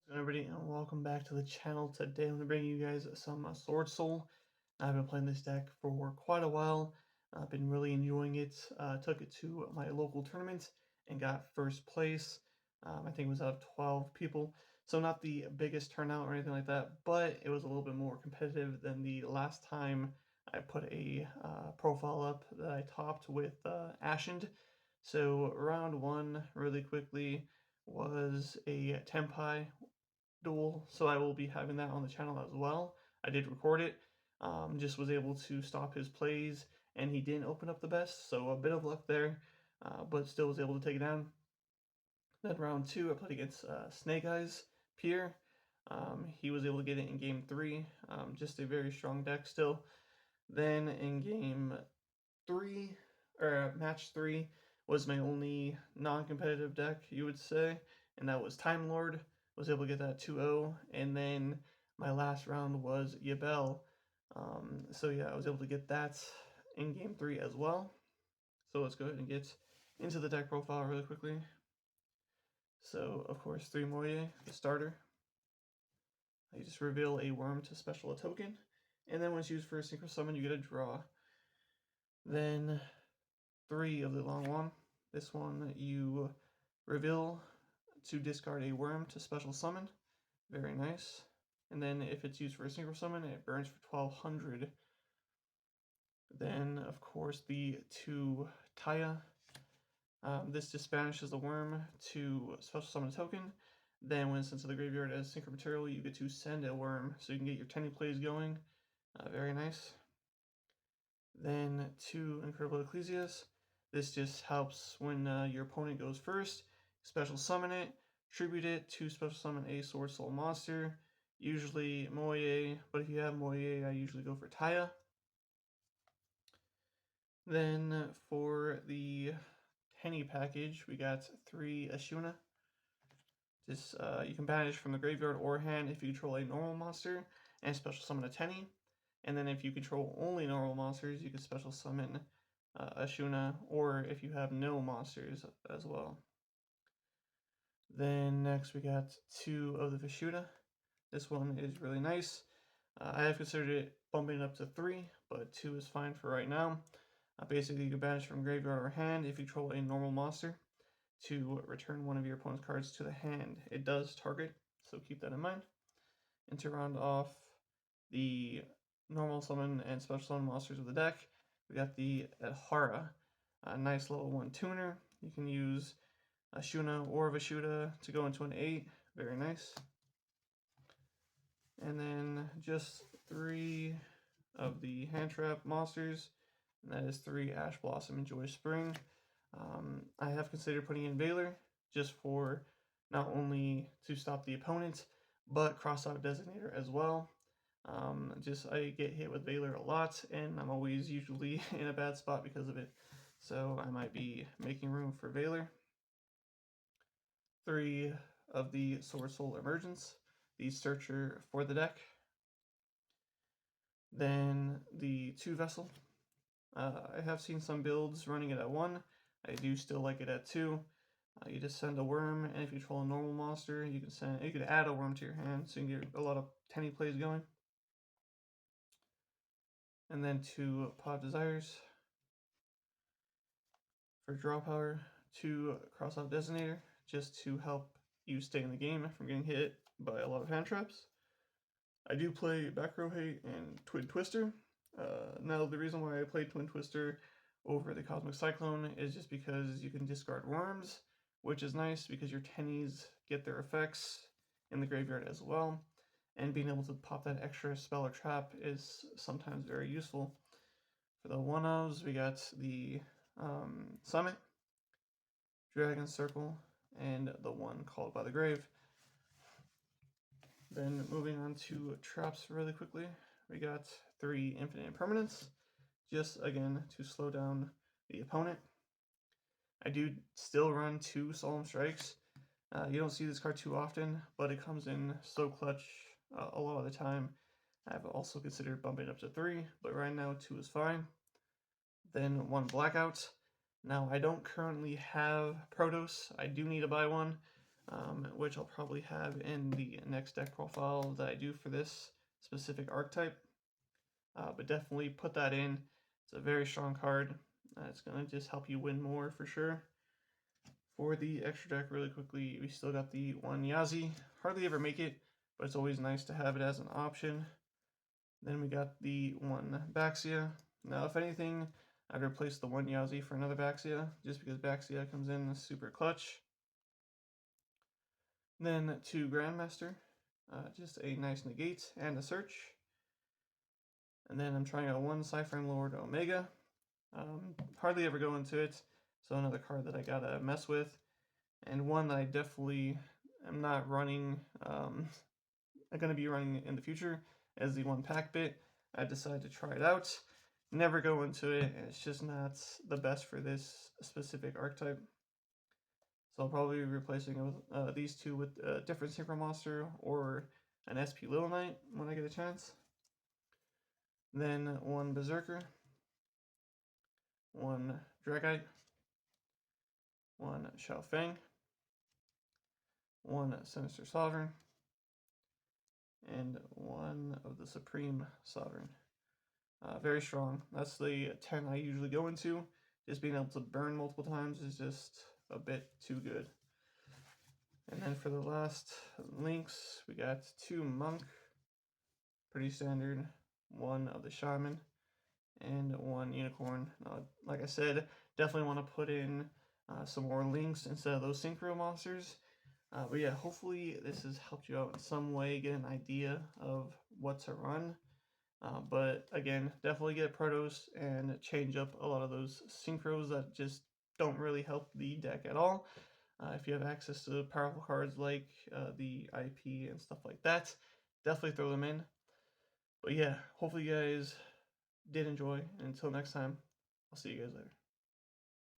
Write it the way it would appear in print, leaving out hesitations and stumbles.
Everybody, and welcome back to the channel. Today I'm going to bring you guys some Swordsoul. I've been playing this deck for quite a while. I've been really enjoying it. Took it to my local tournament and got first place. I think it was out of 12 people, so not the biggest turnout or anything like that, but it was a little bit more competitive than the last time I put a profile up that I topped with Ashened. So round one, really quickly, was a Tempai duel, so I will be having that on the channel as well. I did record it, just was able to stop his plays, and he didn't open up the best, so a bit of luck there, but still was able to take it down. Then round two, I played against Snake Eyes Pierre. He was able to get it in game three, just a very strong deck still. Then in game three, or match three, was my only non-competitive deck, you would say, and that was Time Lord. Was able to get that 2-0, and then my last round was Yabel. So yeah, I was able to get that in game three as well. So let's go ahead and get into the deck profile really quickly. So of course, 3 Moye, the starter. You just reveal a worm to special a token, and then once used for a synchro summon, you get a draw. Then 3 of the long one. This one you reveal to discard a worm to special summon. Very nice. And then if it's used for a synchro summon, it burns for 1200. Then, of course, the 2 Taya. This just banishes the worm to special summon a token. Then when sent to the graveyard as synchro material, you get to send a worm, so you can get your 10 plays going. Very nice. Then 2 Incredible Ecclesias. This just helps when your opponent goes first. Special summon it, tribute it to special summon a Swordsoul monster. Usually Moye, but if you have Moye, I usually go for Taya. Then for the Tenny package, we got 3 Ashuna. Just you can banish from the graveyard or hand if you control a normal monster and special summon a Tenny. And then if you control only normal monsters, you can special summon Ashuna, or if you have no monsters as well. Then next we got 2 of the Vishuda. This one is really nice. I have considered it bumping it up to 3, but 2 is fine for right now. Basically, you can banish from graveyard or hand if you control a normal monster to return one of your opponent's cards to the hand. It does target, so keep that in mind. And to round off the normal summon and special summon monsters of the deck, we got the Adhara, a nice level 1 tuner. You can use Ashuna or Vishuda to go into an 8, very nice. And then just 3 of the hand trap monsters, and that is 3 Ash Blossom and Joy Spring. I have considered putting in Valor just for not only to stop the opponent, but cross-out Designator as well. I get hit with Valor a lot, and I'm always usually in a bad spot because of it. So I might be making room for Valor. 3 of the Swordsoul Emergence, the Searcher for the deck. Then the 2 Vessel. I have seen some builds running it at 1. I do still like it at 2. You just send a worm, and if you control a normal monster, you can add a worm to your hand, so you can get a lot of Tenny plays going. And then 2 Pod Desires for draw power, 2 Cross-Out Designator, just to help you stay in the game from getting hit by a lot of hand traps. I do play Back Row Hate and Twin Twister. Now, the reason why I played Twin Twister over the Cosmic Cyclone is just because you can discard worms, which is nice because your Tennies get their effects in the graveyard as well. And being able to pop that extra spell or trap is sometimes very useful. For the 1-ofs, we got the Summit, Dragon Circle, and the one Called by the Grave. Then moving on to traps really quickly, we got 3 Infinite Impermanence, just again to slow down the opponent. I do still run 2 Solemn Strikes. You don't see this card too often, but it comes in so clutch a lot of the time. I've also considered bumping it up to 3, but right now 2 is fine. Then 1 Blackout. Now I don't currently have Protos. I do need to buy one. which I'll probably have in the next deck profile that I do for this specific archetype. But definitely put that in. It's a very strong card. It's going to just help you win more for sure. For the extra deck, really quickly, we still got the one Yazi. Hardly ever make it, but it's always nice to have it as an option. Then we got the one Baxia. Now, if anything, I'd replace the one Yazi for another Baxia, just because Baxia comes in super clutch. Then two Grandmaster, just a nice negate and a search. And then I'm trying out one Cyphering Lord Omega. Hardly ever go into it, so another card that I gotta mess with. And one that I definitely am not running, I'm gonna be running in the future, as the one Pack Bit. I decided to try it out. Never go into it, and it's just not the best for this specific archetype. So I'll probably be replacing these two with a different Synchro Monster or an SP Little Knight when I get a chance. Then one Berserker, one Dragite, one Xiao Feng, one Sinister Sovereign, and one of the Supreme Sovereign. Very strong. That's the 10 I usually go into. Just being able to burn multiple times is just a bit too good. And then for the last links, we got two Monk, pretty standard, one of the Shaman, and one Unicorn. Like I said, definitely want to put in some more links instead of those Synchro monsters. But yeah, hopefully this has helped you out in some way, get an idea of what to run. But again, definitely get Protos and change up a lot of those Synchros that just don't really help the deck at all. If you have access to powerful cards like the IP and stuff like that, definitely throw them in. But yeah, hopefully you guys did enjoy. And until next time, I'll see you guys later.